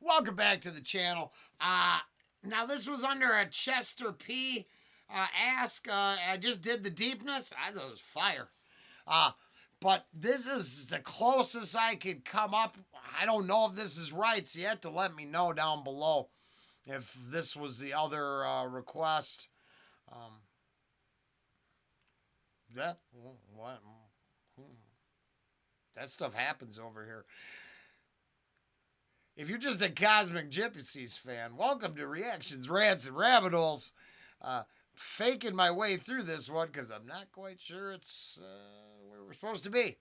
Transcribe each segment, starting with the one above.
Welcome back to the channel. Now this was under a Chester P ask. I just did the deepness. I thought it was fire. But this is the closest I could come up. I don't know if this is right, so you have to let me know down below if this was the other request. That stuff happens over here. If you're just a Cosmic Gypsies fan, welcome to Reactions, Rants, and Rabbit Holes. Faking my way through this one because I'm not quite sure it's where we're supposed to be.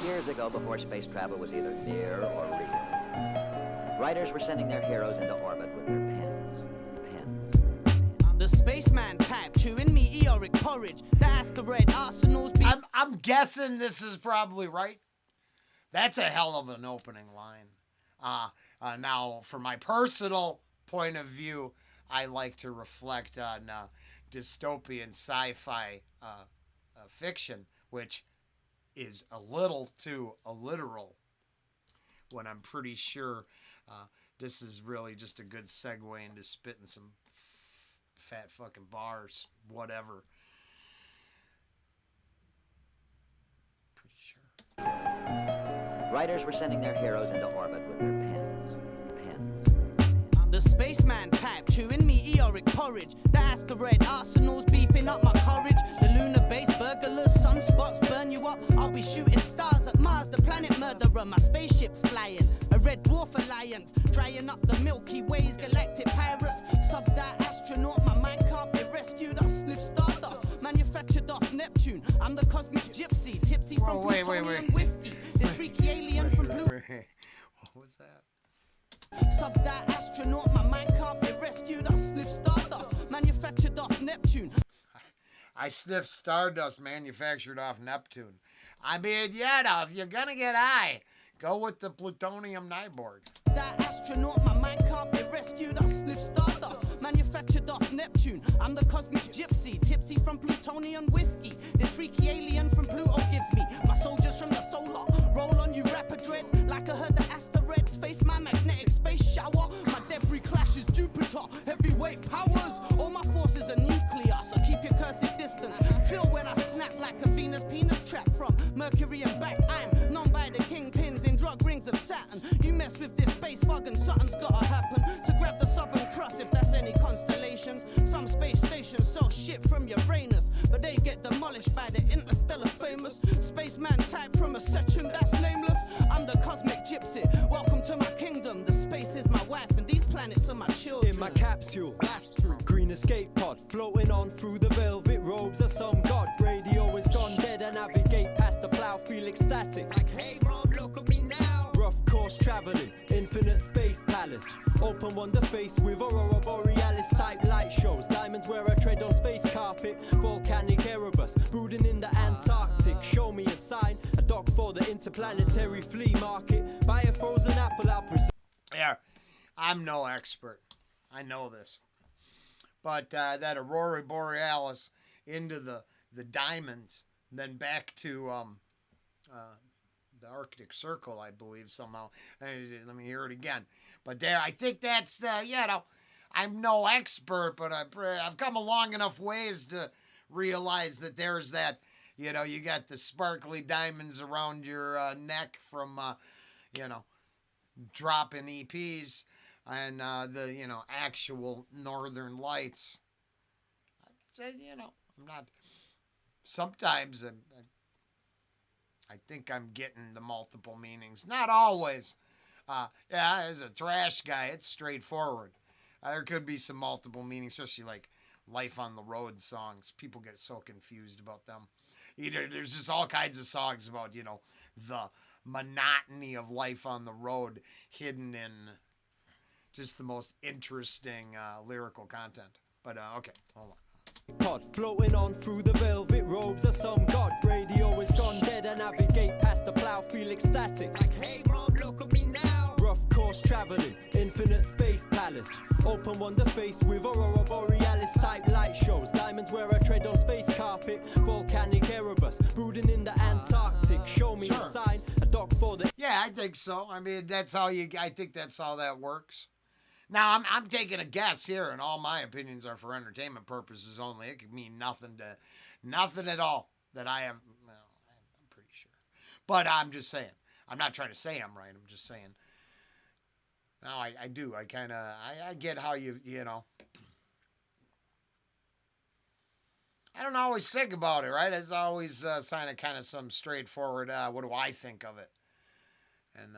Years ago, before space travel was either near or real, writers were sending their heroes into orbit with their pens. The spaceman type, chewing meteoric porridge. The asteroid arsenals be... I'm guessing this is probably right. That's a hell of an opening line. Now, from my personal point of view, I like to reflect on dystopian sci-fi fiction, which is a little too literal, when I'm pretty sure this is really just a good segue into spitting some fat fucking bars, whatever. Pretty sure. Writers were sending their heroes into orbit with their pens. The spaceman type, chewing meteoric porridge. The asteroid arsenals beefing up my courage. The lunar base burglars, sunspots burn you up. I'll be shooting stars at Mars, the planet murderer. My spaceship's flying. A red dwarf alliance, drying up the Milky Way's galactic pirates. Sub-diet astronaut, my mind can't be rescued. I sniff stardust, manufactured off Neptune. I'm the cosmic gypsy, tipsy from plutonium whiskey. This freaky alien from Pluto. What was that? Sub-diet astronaut, my mind can't be rescued. I sniff stardust, manufactured off Neptune. I sniff stardust manufactured off Neptune. I mean, yeah, now, if you're gonna get high, go with the plutonium Nyborg. That astronaut, my mind can't be rescued. I sniff stardust, manufactured off Neptune. I'm the cosmic gypsy, tipsy from plutonium whiskey. This freaky alien from Pluto gives me my soldiers from the solar. Roll on you rapper dreads, like I heard the asteroids face my magnetic space shower. My debris clashes Jupiter, heavyweight powers. All my forces are nuclear, so keep your cursed distance. Feel when I snap like a Venus penis trap from Mercury and back. I'm known by the kingpins in drug rings of Saturn. You mess with this space fog and something's gotta happen. So grab the Southern Cross if that's any constellations. Some space stations sell shit from Uranus, but they get demolished by the interstellar famous spaceman type from a section that's nameless. I'm the cosmic gypsy. Welcome to my kingdom. The space is my wife and these planets are my children. In my capsule, blast through green escape pod, floating on through the velvet robes of some god. Radio is gone dead. I navigate past the plow, feel ecstatic. Like, hey, Rob, look at me now. Rough course traveling, infinite space palace. Open wonder face with aurora borealis type light shows. Diamonds where I tread on space carpet. Volcanic Erebus, brooding in the Antarctic. Show me a sign, a dock for the interplanetary flea market. Buy a frozen apple, I'll present. Yeah, I'm no expert. I know this. But that aurora borealis into the diamonds, then back to the Arctic Circle, I believe, somehow. Let me hear it again. But there, I think that's, I'm no expert, but I've come a long enough ways to realize that there's that, you got the sparkly diamonds around your neck from, dropping EPs and the, actual northern lights. I'm not, sometimes I think I'm getting the multiple meanings. Not always. As a thrash guy, it's straightforward. There could be some multiple meanings, especially like Life on the Road songs. People get so confused about them. There's just all kinds of songs about, the monotony of life on the road hidden in just the most interesting lyrical content. But, okay, hold on. Pod floating on through the velvet robes of some god. Radio is gone dead. I navigate past the plow, feel ecstatic. Like, hey, Rob, look at me now. Rough course traveling, infinite space palace. Open wonder face with aurora borealis type light shows. Diamonds where I tread on space cars. carpet, volcanic Erebus, brooding in the Antarctic. Show me a sign, a dock for the... Yeah, I think so. I mean, I think that's how that works. Now, I'm taking a guess here, and all my opinions are for entertainment purposes only. It could mean nothing at all that I have. Well, I'm pretty sure. But I'm just saying. I'm not trying to say I'm right. I'm just saying. No, I do. I kind of, I get how you know. I don't always think about it, right? It's always kind of some straightforward, what do I think of it? And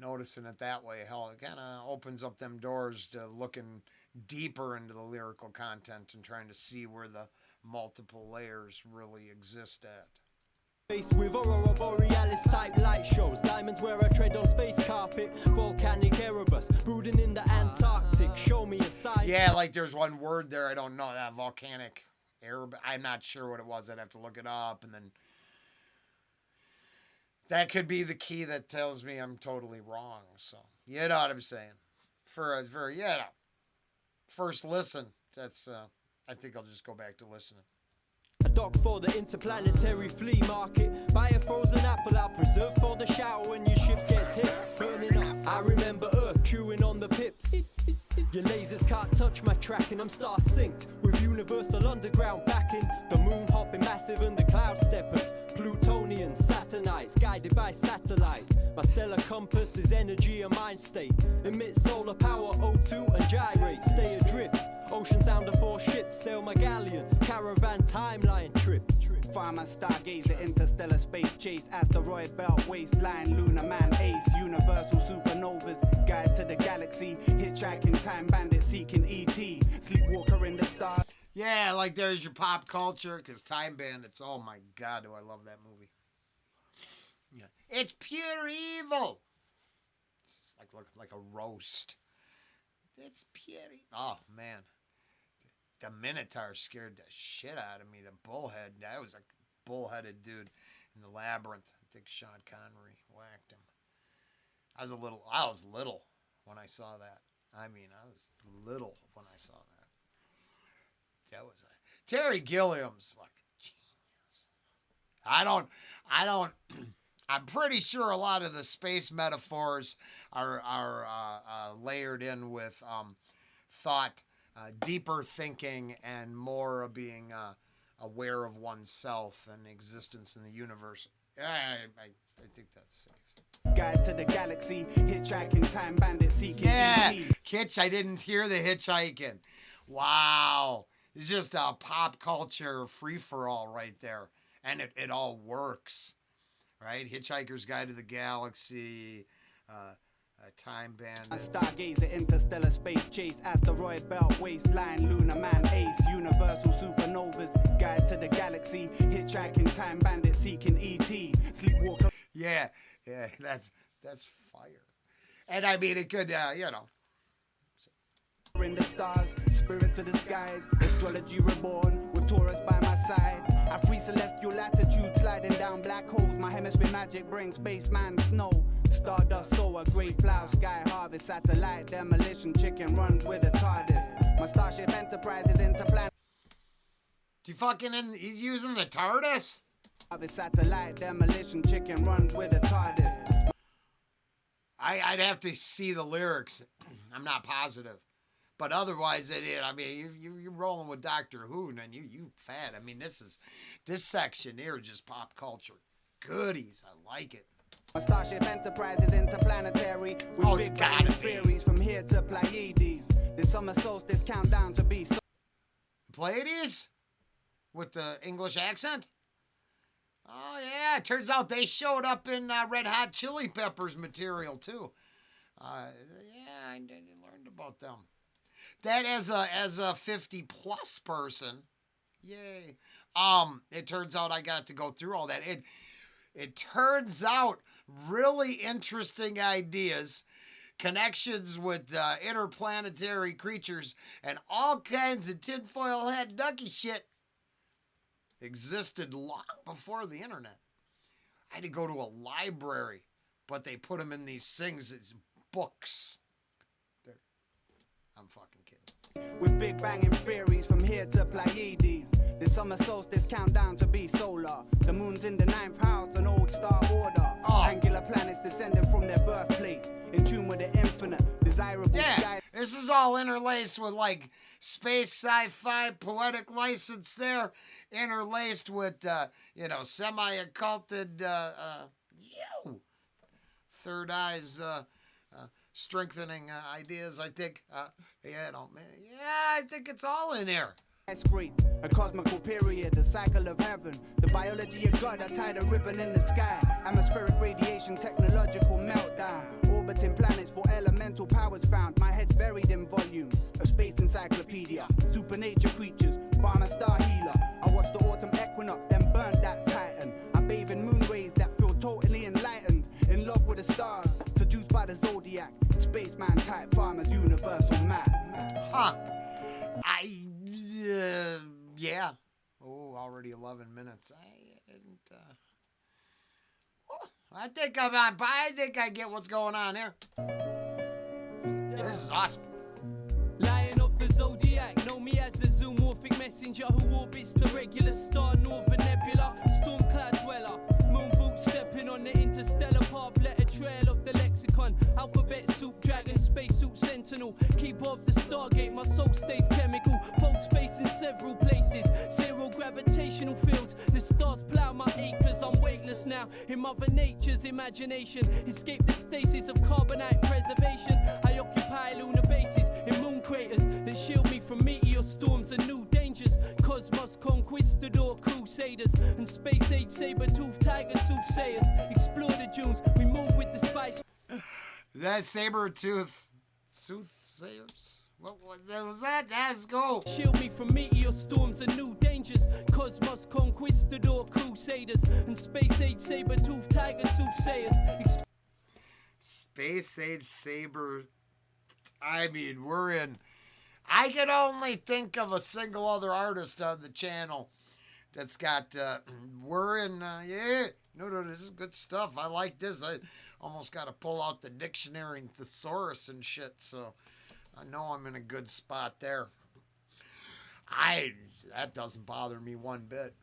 noticing it that way, hell, it kind of opens up them doors to looking deeper into the lyrical content and trying to see where the multiple layers really exist at. With aurora borealis type light shows, diamonds where I tread on space carpet, volcanic Erebus, brooding in the Antarctic. Show me a sign. Yeah, like there's one word there I don't know, that volcanic Erebus. I'm not sure what it was. I'd have to look it up, and then that could be the key that tells me I'm totally wrong. So you know what I'm saying? For first listen, that's I think I'll just go back to listening. A dock for the interplanetary flea market. Buy a frozen apple out preserved for the shower when your ship gets hit. Burning up. I remember Earth chewing on the pips. Your lasers can't touch my track and I'm star synced with universal underground backing. The moon hopping massive and the cloud steppers. Plutonian Saturnites guided by satellites. My stellar compass is energy and mind state. Emit solar power O2 and gyrate. Stay adrift. Ocean sounder for ships, sail my galleon, caravan timeline trips. Farmer, stargazer, interstellar space chase, asteroid belt, waistline, lunar man, ace, universal supernovas, guide to the galaxy, hitchhiking, time bandit, seeking ET, sleepwalker in the stars. Yeah, like there's your pop culture, because Time Bandits, oh my God, do I love that movie. Yeah, it's pure evil. It's just like a roast. It's pure evil. Oh, man. The Minotaur scared the shit out of me. The bullhead, that was a bullheaded dude in the labyrinth. I think Sean Connery whacked him. I was little when I saw that. I mean, I was little when I saw that. That was Terry Gilliam's fucking genius. I'm pretty sure a lot of the space metaphors are layered in with thought. Deeper thinking and more of being aware of oneself and existence in the universe. I think that's safe. Guide to the galaxy, hitchhiking, time bandit, seeking. Yeah, hitch. I didn't hear the hitchhiking. Wow, it's just a pop culture free for all right there, and it all works, right? Hitchhiker's Guide to the Galaxy. Time Bandits. Stargazer, interstellar space chase, asteroid belt, waistline, lunar man, ace, universal supernovas, guide to the galaxy, hitchhiking, time bandit, seeking ET, sleepwalker. Yeah, that's fire. And I mean, it could, In the stars, spirits of the skies, astrology reborn, with Taurus by my side. I free celestial latitude, sliding down black holes. My hemisphere magic brings spaceman snow. Stardust, soar, great flower, sky harvest, satellite, demolition, chicken runs with a TARDIS. My Starship Enterprise is interplanet. He's using the TARDIS? Harvest, satellite, demolition, chicken runs with a TARDIS. I'd have to see the lyrics. I'm not positive. But otherwise, I mean, you're rolling with Doctor Who, and you fat. I mean, this section here is just pop culture goodies. I like it. My Starship Enterprise is interplanetary with big bang theories from here to Pleiades. The summer solstice countdown to be. Pleiades? With the English accent? Oh, yeah. It turns out they showed up in Red Hot Chili Peppers material, too. Yeah, I learned about them. That as a 50-plus person, yay. It turns out I got to go through all that. It turns out really interesting ideas, connections with interplanetary creatures, and all kinds of tinfoil hat ducky shit existed long before the internet. I had to go to a library, but they put them in these things as books. I'm fucking kidding. With big banging theories from here to Pleiades. The summer solstice countdown to be solar. The moon's in the 9th house, an old star order. Angular planets descending from their birthplace, in tune with the infinite, desirable sky. This is all interlaced with like space sci-fi poetic license there, interlaced with semi-occulted third eyes strengthening ideas. I think I think it's all in there. That's great. A cosmical period, the cycle of heaven. The biology of God, I tied a ribbon in the sky. Atmospheric radiation, technological meltdown. Orbiting planets for elemental powers found. My head's buried in volumes. A space encyclopedia. Supernature creatures. Farmer star healer. I watched the autumn equinox, then burned that titan. I bathe in moon rays that feel totally enlightened. In love with the stars. Seduced by the zodiac. Spaceman type farmers, universal map. Yeah. Oh, already 11 minutes. I didn't. I think I think I get what's going on here. This is awesome. Lion of the Zodiac, know me as the zoomorphic messenger who orbits the regular star, Northern Nebula, storm cloud dweller, moon boot stepping on the interstellar path, letter trail of the lexicon, alphabet soup, dragon, spacesuit, sentinel, keeper of the Stargate, my soul stays chemical, fold space in several places, zero gravitational fields, the stars plow my acres, I'm weightless now, in Mother Nature's imagination, escape the stasis of carbonite preservation, I occupy lunar bases, in moon craters that shield me from meteor storms and new dangers, cosmos conquistador crusaders, and space age saber-toothed tiger soothsayers, explore the dunes, we move with the spice. That saber-tooth soothsayers? What was that? Let's go. Shield me from meteor storms and new dangers. Cosmos conquistador crusaders and space age saber-toothed tiger soothsayers. Space age saber. I mean, we're in. I can only think of a single other artist on the channel that's got. We're in. No, this is good stuff. I like this. I almost got to pull out the dictionary and thesaurus and shit. So I know I'm in a good spot there. That doesn't bother me one bit.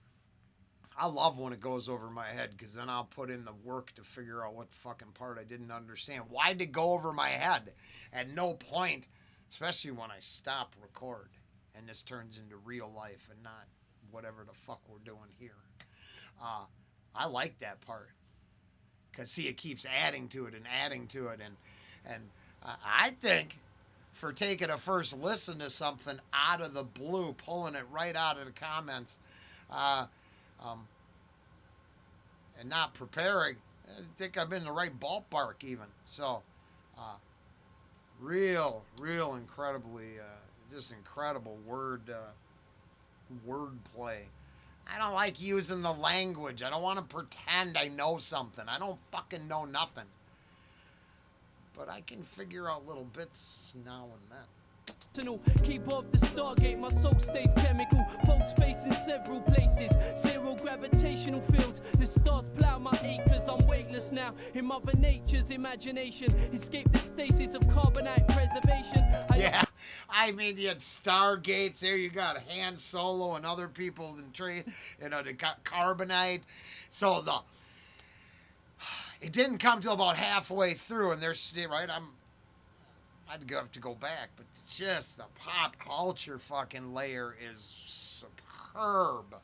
I love when it goes over my head because then I'll put in the work to figure out what fucking part I didn't understand. Why'd it go over my head? At no point, especially when I stop record and this turns into real life and not whatever the fuck we're doing here. I like that part because see, it keeps adding to it and adding to it, and I think for taking a first listen to something out of the blue, pulling it right out of the comments, and not preparing, I think I'm in the right ballpark even. So, real incredibly, just incredible wordplay. I don't like using the language. I don't want to pretend I know something. I don't fucking know nothing. But I can figure out little bits now and then. Keep off the Stargate, my soul stays chemical. Fold space in several places. Zero gravitational fields. The stars plow my acres. I'm weightless now. In Mother Nature's imagination. Escape the stasis of carbonite preservation. I mean, you had Stargates there. You got Han Solo and other people in trade. They got carbonite. So it didn't come till about halfway through, and they're still right. I'd have to go back, but just the pop culture fucking layer is superb,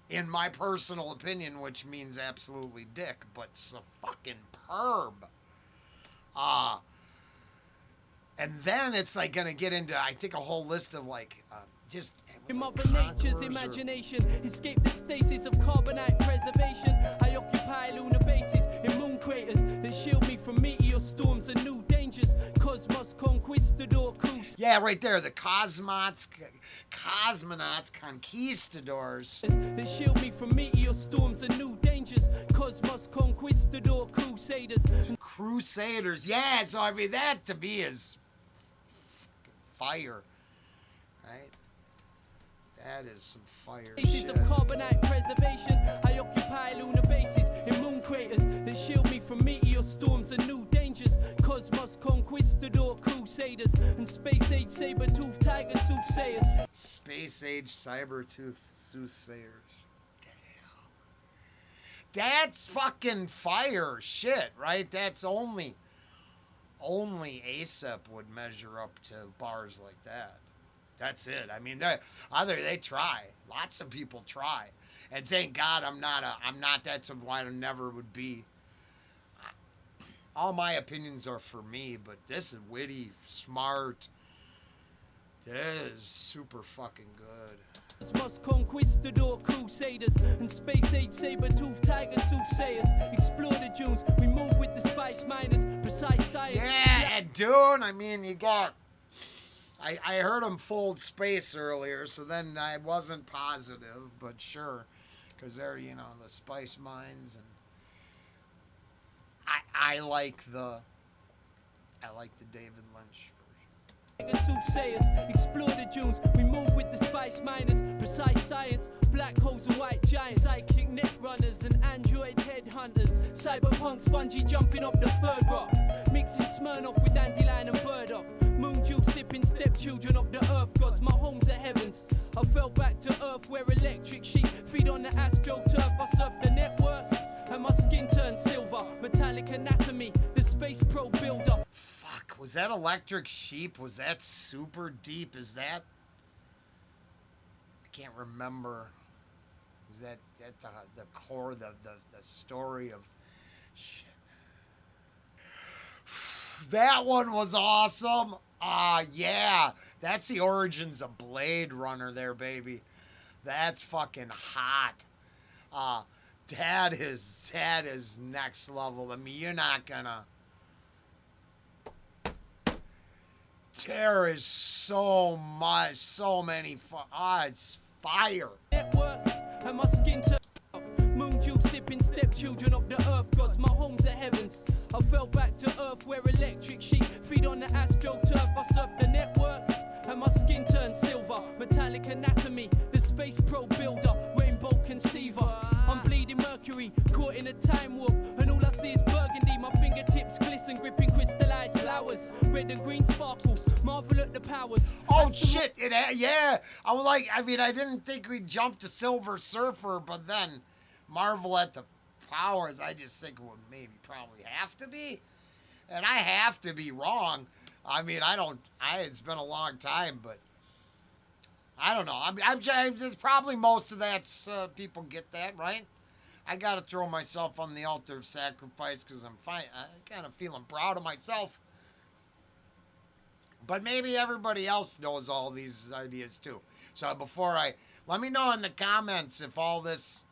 in my personal opinion, which means absolutely dick, but so fucking perb. And then it's like gonna get into, I think, a whole list of like just. In Mother Nature's imagination, escape the stasis of carbonite preservation. I occupy lunar bases in moon craters that shield me from meteor storms and new dangers. Cosmos conquistador cruise. Yeah, right there, the cosmonauts, conquistadors. That shield me from meteor storms and new dangers. Cosmos conquistador crusaders. Yeah, so I mean that to me is fire, right? That is some fire Basis shit. of carbonite preservation, I occupy lunar bases in moon craters that shield me from meteor storms and new dangers. Cosmos conquistador crusaders and space age saber-toothed tiger soothsayers. Space age cyber-tooth soothsayers. Damn. That's fucking fire shit, right? That's only ASAP would measure up to bars like that. That's it. I mean, they try. Lots of people try, and thank God I'm not. That's why I never would be. All my opinions are for me, but this is witty, smart. This is super fucking good. Cosmos conquistador crusaders and space age saber-toothed tiger soothsayers. Explore the dunes, we move with the spice miners. Precise science. Yeah, and Dune. I mean, you got. I heard him fold space earlier, so then I wasn't positive, but sure, because they're, you know, the spice mines, and I like the David Lynch version. Soothsayers, explore the dunes, we move with the spice miners. Precise science, black holes and white giants. Psychic net runners and android headhunters. Cyberpunk spongy jumping off the third rock. Mixing Smirnoff with dandelion and burdock. Moon juice sipping stepchildren of the earth gods. My home's at heavens. I fell back to earth where electric sheep feed on the astroturf. I surf the network and my skin turned silver. Metallic anatomy, the space probe builder. Fuck, was that Electric Sheep? Was that super deep? Is that? I can't remember. Was that the core, the story of shit? That one was awesome. Yeah. That's the origins of Blade Runner there, baby. That's fucking hot. That is next level. I mean, you're not gonna. There is so much, so many. It's fire. Network and my skin turned up. Moon juice sipping stepchildren of the earth gods. My home's at heavens. I fell back to earth where electric sheep feed on the astroturf. I surf the network and my skin turned silver. Metallic anatomy, the space probe builder, rainbow conceiver. I'm bleeding mercury, caught in a time warp, and all I see is burgundy. My fingertips glisten, gripping crystallized flowers. Red and green sparkle, marvel at the powers. Oh shit! Yeah, I was like, I mean, I didn't think we'd jump to Silver Surfer, but then marvel at the powers. I just think it would maybe probably have to be, and I have to be wrong. I mean, it's been a long time, but I don't know. I'm just probably most of that's people get that, right? I got to throw myself on the altar of sacrifice because I'm kind of feeling proud of myself. But maybe everybody else knows all these ideas too. So let me know in the comments if all this,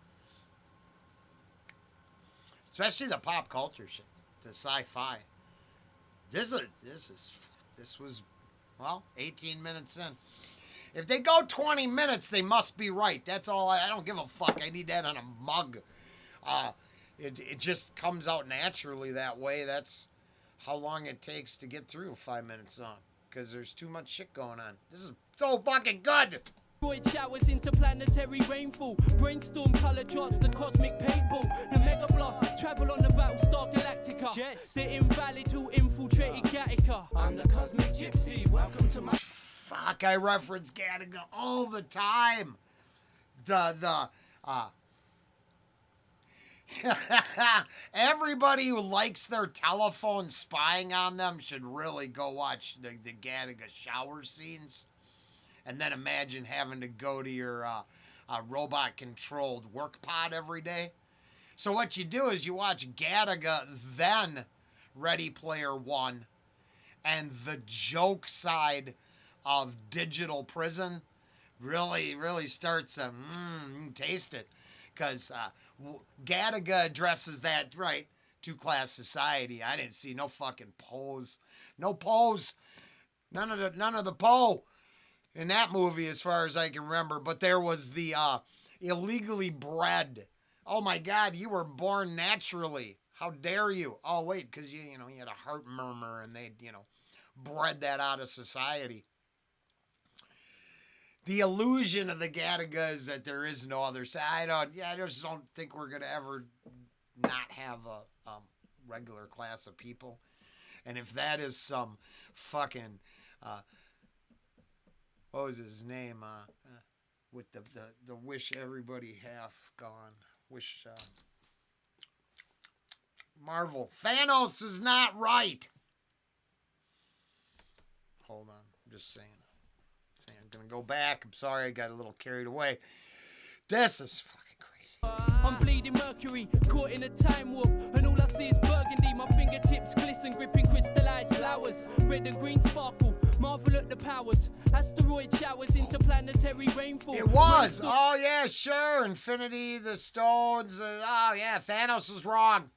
especially the pop culture shit, the sci-fi. This was, well, 18 minutes in. If they go 20 minutes, they must be right. That's all. I don't give a fuck. I need that on a mug. It just comes out naturally that way. That's how long it takes to get through a 5-minute song. Because there's too much shit going on. This is so fucking good. Void showers, interplanetary rainfall, brainstorm color charts, the cosmic paintball, the mega blast, travel on the Battlestar Galactica, Jehst, the invalid who infiltrated Gattaca. I'm the cosmic gypsy, welcome to my... Fuck, I reference Gattaca all the time. Everybody who likes their telephone spying on them should really go watch the Gattaca shower scenes. And then imagine having to go to your robot-controlled work pod every day. So what you do is you watch Gattaca, then Ready Player One, and the joke side of Digital Prison really starts to taste it. Because Gattaca addresses that, right, two-class society. I didn't see no fucking pose. No pose. None of the po in that movie as far as I can remember. But there was the illegally bred. Oh my God, you were born naturally. How dare you? Oh wait, because you had a heart murmur and they bred that out of society. the illusion of the Gattaca is that there is no other side. I just don't think we're gonna ever not have a regular class of people. And if that is some fucking what was his name? With the wish everybody half gone. Wish Marvel. Thanos is not right. Hold on. I'm just saying. I'm gonna go back. I'm sorry, I got a little carried away. This is fucking crazy. I'm bleeding mercury, caught in a time warp, and all I see is burgundy. My fingertips glisten, gripping crystallized flowers. Red and green sparkle, marvel at the powers. Asteroid showers, interplanetary rainfall. It was. Oh yeah, sure. Infinity, the stones. Oh yeah, Thanos was wrong.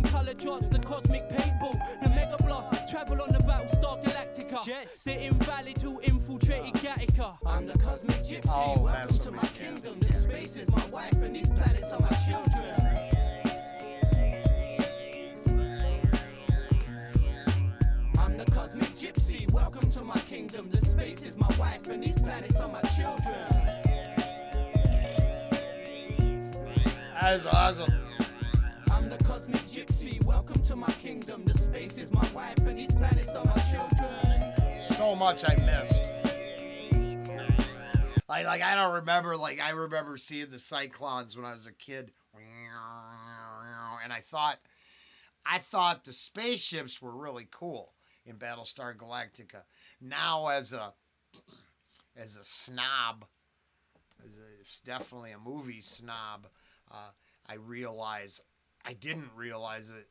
Color charts, the cosmic paintball, the mega blast, travel on the Battlestar Galactica. Jehst, the invalid who infiltrated Gattaca. I'm the cosmic gypsy. Oh, welcome to my kingdom. This space is my wife, and these planets are my children. I'm the cosmic gypsy. Welcome to my kingdom. This space is my wife, and these planets are my children. That's awesome. I'm the cosmic gypsy, welcome to my kingdom. The space is my wife and these planets are my children. So much I missed. I don't remember, I remember seeing the Cyclones when I was a kid. And I thought the spaceships were really cool in Battlestar Galactica. Now as a snob, it's definitely a movie snob, I didn't realize it,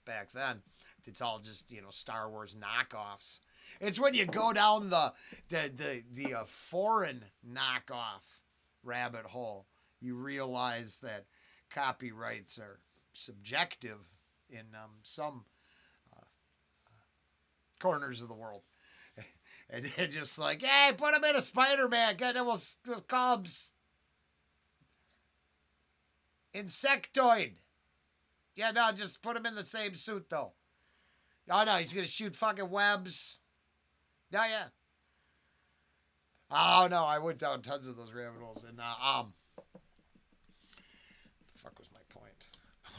back then. It's all just, Star Wars knockoffs. It's when you go down the foreign knockoff rabbit hole, you realize that copyrights are subjective in some corners of the world. And they're just like, hey, put him in a Spider-Man. We'll call him Insectoid. Yeah, no, just put him in the same suit, though. Oh, no, he's going to shoot fucking webs. Oh, yeah. Oh, no, I went down tons of those rabbit holes. And, the fuck was my point?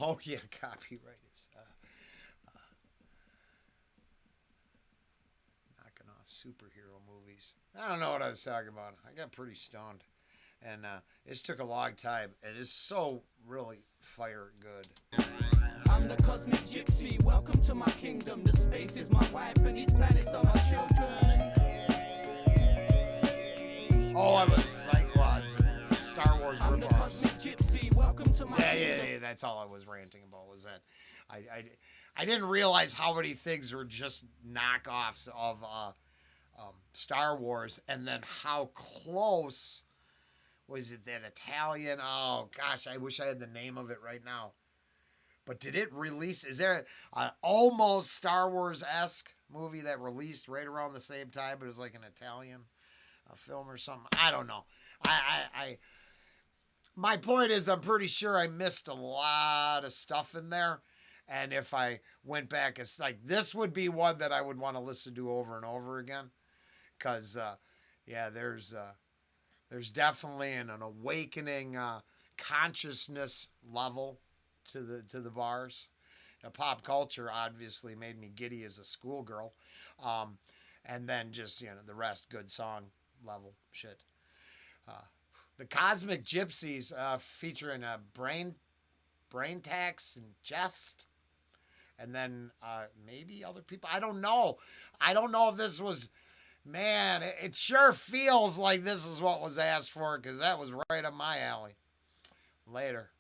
Oh, yeah, copyright is knocking off superhero movies. I don't know what I was talking about. I got pretty stoned. And it just took a long time. It is so really fire good. I'm the cosmic gypsy. Welcome to my kingdom. The space is my wife and these planets are my children. Oh, I was Cyclones. Star Wars I'm the cosmic ripoffs. gypsy. Welcome to my kingdom. Yeah. That's all I was ranting about, was that I didn't realize how many things were just knockoffs of Star Wars, and then how close was it, that Italian? Oh gosh, I wish I had the name of it right now. But did it release? Is there an almost Star Wars-esque movie that released right around the same time, but it was like an Italian film or something? I don't know. My point is, I'm pretty sure I missed a lot of stuff in there. And if I went back, it's like, this would be one that I would want to listen to over and over again. Because, there's definitely an awakening consciousness level to the bars. Now, pop culture obviously made me giddy as a schoolgirl. And then just, the rest, good song level shit. The Cosmic Gypsies featuring a Braintax and Jehst. And then maybe other people. I don't know. I don't know if this was... Man, it sure feels like this is what was asked for, because that was right up my alley. Later.